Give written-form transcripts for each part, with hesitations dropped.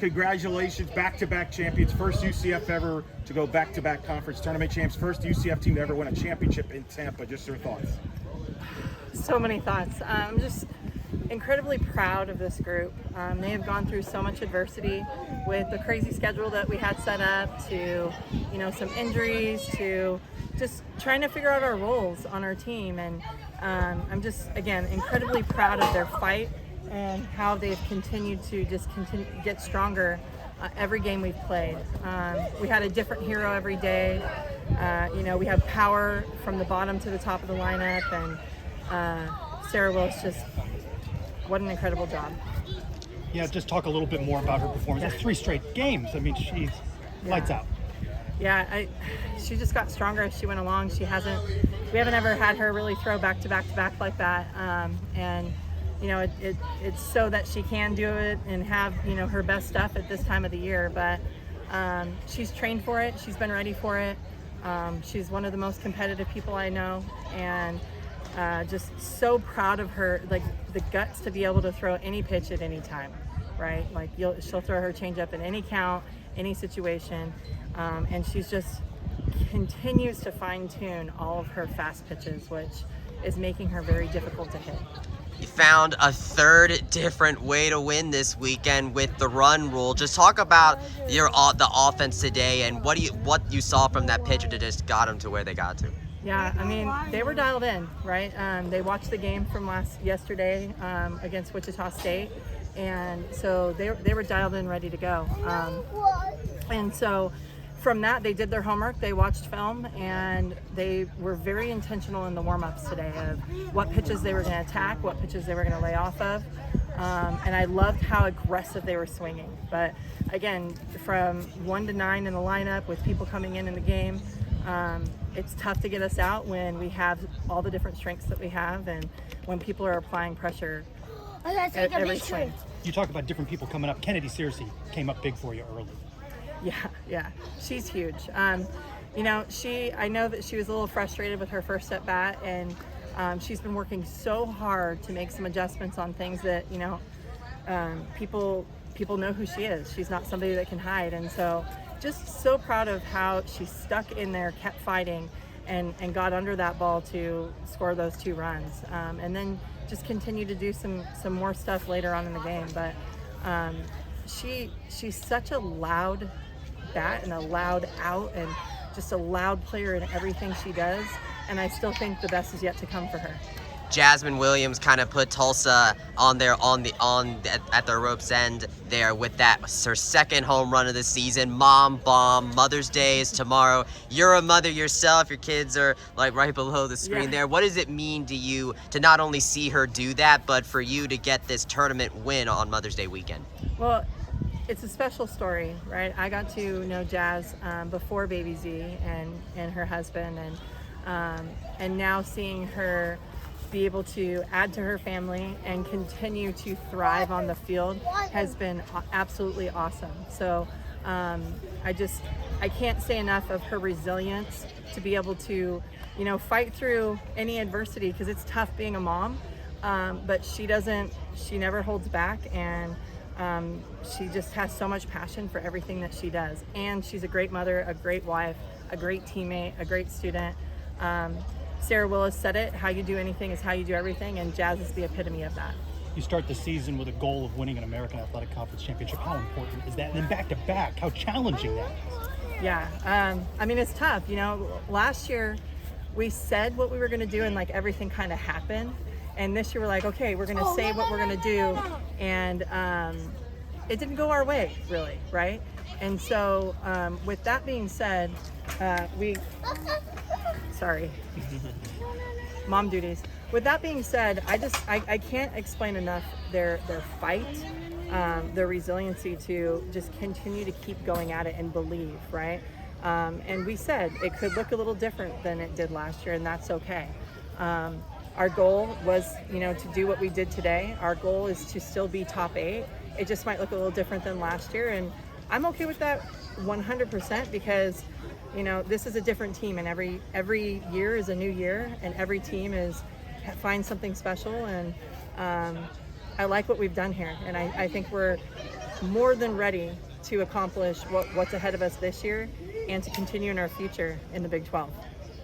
Congratulations, back-to-back champions. First UCF ever to go back-to-back conference tournament champs. First UCF team to ever win a championship in Tampa. Just your thoughts. So many thoughts. I'm just incredibly proud of this group. They have gone through so much adversity with the crazy schedule that we had set up, to some injuries, to just trying to figure out our roles on our team. And I'm just, again, incredibly proud of their fight and how they've continued to get stronger every game we've played. We had a different hero every day. We have power from the bottom to the top of the lineup, and Sarah Willis, just what an incredible job. Yeah, just talk a little bit more about her performance. That's 3 straight games. I mean, she's lights out. Yeah, she just got stronger as she went along. We haven't ever had her really throw back to back to back like that. And it's so that she can do it and have, her best stuff at this time of the year. But she's trained for it. She's been ready for it. She's one of the most competitive people I know, and just so proud of her, like the guts to be able to throw any pitch at any time, right? Like she'll throw her changeup in any count, any situation, and she's just continues to fine tune all of her fast pitches, which is making her very difficult to hit. You found a third different way to win this weekend with the run rule. Just talk about the offense today and what you saw from that pitcher that just got them to where they got to. Yeah, I mean, they were dialed in, right? They watched the game from yesterday against Wichita State, and so they were dialed in, ready to go. And so from that, they did their homework, they watched film, and they were very intentional in the warm-ups today of what pitches they were going to attack, what pitches they were going to lay off of. And I loved how aggressive they were swinging. But again, from 1 to 9 in the lineup with people coming in the game, it's tough to get us out when we have all the different strengths that we have and when people are applying pressure at every swing. You talk about different people coming up. Kennedy Searcy came up big for you early. Yeah, she's huge. I know that she was a little frustrated with her first at bat, and she's been working so hard to make some adjustments on things that people know who she is. She's not somebody that can hide, and so just so proud of how she stuck in there, kept fighting, and got under that ball to score those 2 runs, and then just continue to do some more stuff later on in the game. But she's such a loud bat and a loud out and just a loud player in everything she does, and I still think the best is yet to come for her. Jasmine Williams kind of put Tulsa at their rope's end there with that, her second home run of the season. Mom bomb. Mother's Day is tomorrow. You're a mother yourself. Your kids are like right below the screen there. What does it mean to you to not only see her do that, but for you to get this tournament win on Mother's Day weekend? Well, it's a special story, right? I got to know Jazz before Baby Z and her husband, and now seeing her be able to add to her family and continue to thrive on the field has been absolutely awesome. So I can't say enough of her resilience to be able to fight through any adversity, because it's tough being a mom, but she never holds back, and she just has so much passion for everything that she does. And she's a great mother, a great wife, a great teammate, a great student. Sarah Willis said it, how you do anything is how you do everything, and Jazz is the epitome of that. You start the season with a goal of winning an American Athletic Conference championship. How important is that? And then back-to-back, how challenging that is. Yeah, I mean, it's tough. Last year we said what we were going to do, and like everything kind of happened. And this year we're like, okay, we're going to say what we're going to do, and it didn't go our way, really, right? And so with that being said, mom duties. With that being said, I can't explain enough their fight, their resiliency to just continue to keep going at it and believe, right? And we said it could look a little different than it did last year, and that's okay. Our goal was, to do what we did today. Our goal is to still be top 8. It just might look a little different than last year, and I'm okay with that 100%, because this is a different team, and every year is a new year, and every team finds something special, and I like what we've done here, and I think we're more than ready to accomplish what's ahead of us this year and to continue in our future in the Big 12.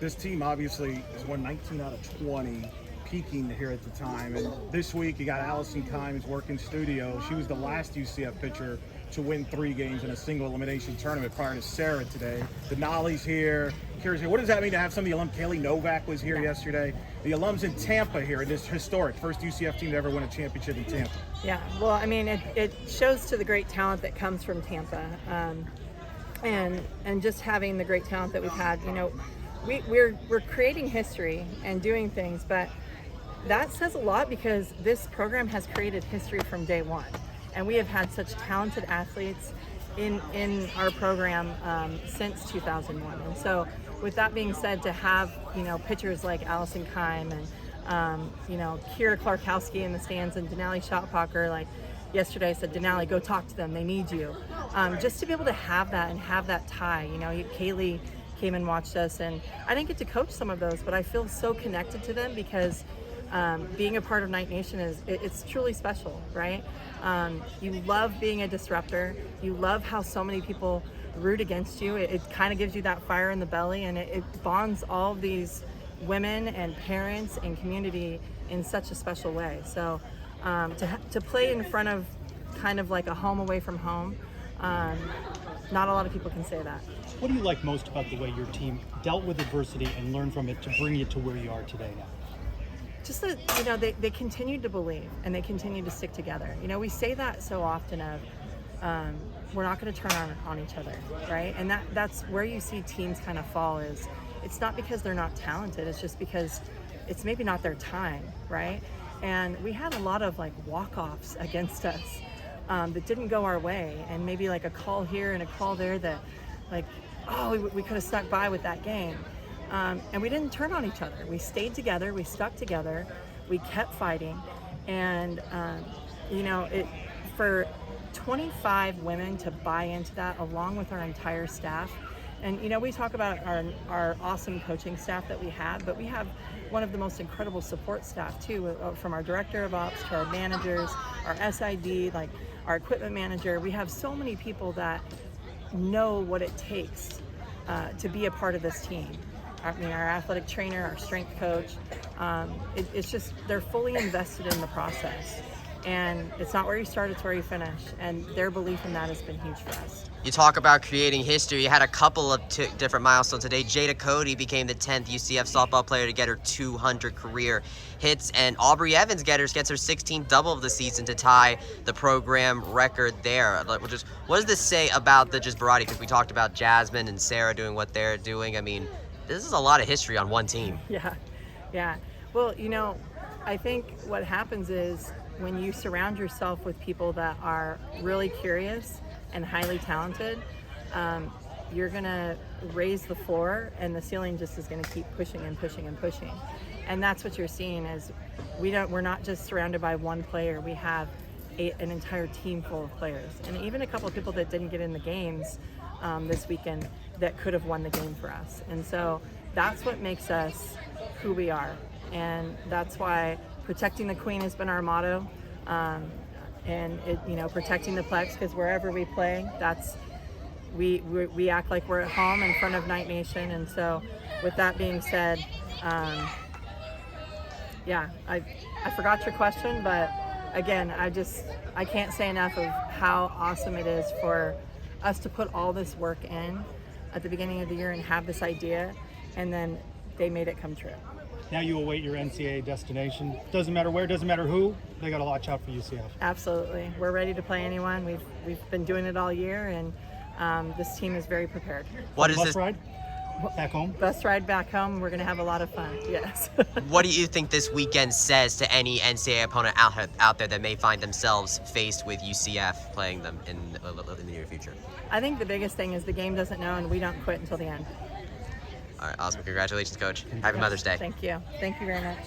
This team obviously has won 19 out of 20, peaking here at the time. And this week you got Allison Kimes working studio. She was the last UCF pitcher to win 3 games in a single elimination tournament prior to Sarah today. Denali's here. Kira's here. What does that mean to have some of the alums? Kaylee Novak was here yesterday. The alums in Tampa here, in this historic first UCF team to ever win a championship in Tampa. Yeah, well, I mean, it shows to the great talent that comes from Tampa. And just having the great talent that we've had, you know, we're creating history and doing things, but that says a lot because this program has created history from day one. And we have had such talented athletes in our program since 2001. And so with that being said, to have, you know, pitchers like Allison Kime and, you know, Kira Clarkowski in the stands and Denali Schottpacher, like yesterday I said, Denali, go talk to them, they need you. Just to be able to have that and have that tie, you know, Kaylee came and watched us, and I didn't get to coach some of those, but I feel so connected to them because being a part of Night Nation it's truly special, right? You love being a disruptor. You love how so many people root against you. It kind of gives you that fire in the belly, and it bonds all of these women and parents and community in such a special way. So to play in front of kind of like a home away from home, not a lot of people can say that. What do you like most about the way your team dealt with adversity and learned from it to bring you to where you are today now? Just that, you know, they continue to believe and they continue to stick together. You know, we say that so often of we're not going to turn on each other, right? And that's where you see teams kind of fall. Is it's not because they're not talented, it's just because it's maybe not their time, right? And we had a lot of like walk-offs against us that didn't go our way, and maybe like a call here and a call there that like, oh, we could have stuck by with that game. And we didn't turn on each other. We stayed together, we stuck together, we kept fighting. And, you know, for 25 women to buy into that along with our entire staff. And, you know, we talk about our awesome coaching staff that we have, but we have one of the most incredible support staff too, from our director of ops to our managers, our SID, like our equipment manager. We have so many people that know what it takes to be a part of this team. I mean, our athletic trainer, our strength coach, it's just, they're fully invested in the process. And it's not where you start, it's where you finish. And their belief in that has been huge for us. You talk about creating history. You had a couple of different milestones today. Jada Cody became the 10th UCF softball player to get her 200 career hits, and Aubrey Evans gets her 16th double of the season to tie the program record there. What does this say about the just variety? Because we talked about Jasmine and Sarah doing what they're doing. I mean, this is a lot of history on one team. Yeah. Well, you know, I think what happens is when you surround yourself with people that are really curious and highly talented, you're gonna raise the floor and the ceiling just is gonna keep pushing and pushing and pushing. And that's what you're seeing is we're not just surrounded by one player, we have an entire team full of players. And even a couple of people that didn't get in the games this weekend that could have won the game for us. And so that's what makes us who we are. And that's why protecting the queen has been our motto. And it, you know, protecting the Plex, because wherever we play, that's we act like we're at home in front of Night Nation. And so with that being said, yeah, I forgot your question, but again, I can't say enough of how awesome it is for us to put all this work in at the beginning of the year and have this idea, and then they made it come true. Now you await your NCAA destination. Doesn't matter where, doesn't matter who, they got to watch out for UCF. Absolutely. We're ready to play anyone. We've been doing it all year, and this team is very prepared. What is this? Ride? Back home? Bus ride back home. We're going to have a lot of fun, yes. What do you think this weekend says to any NCAA opponent out there that may find themselves faced with UCF playing them in the near future? I think the biggest thing is the game doesn't know and we don't quit until the end. All right, awesome. Congratulations, Coach. Happy Mother's Day. Thank you. Thank you very much.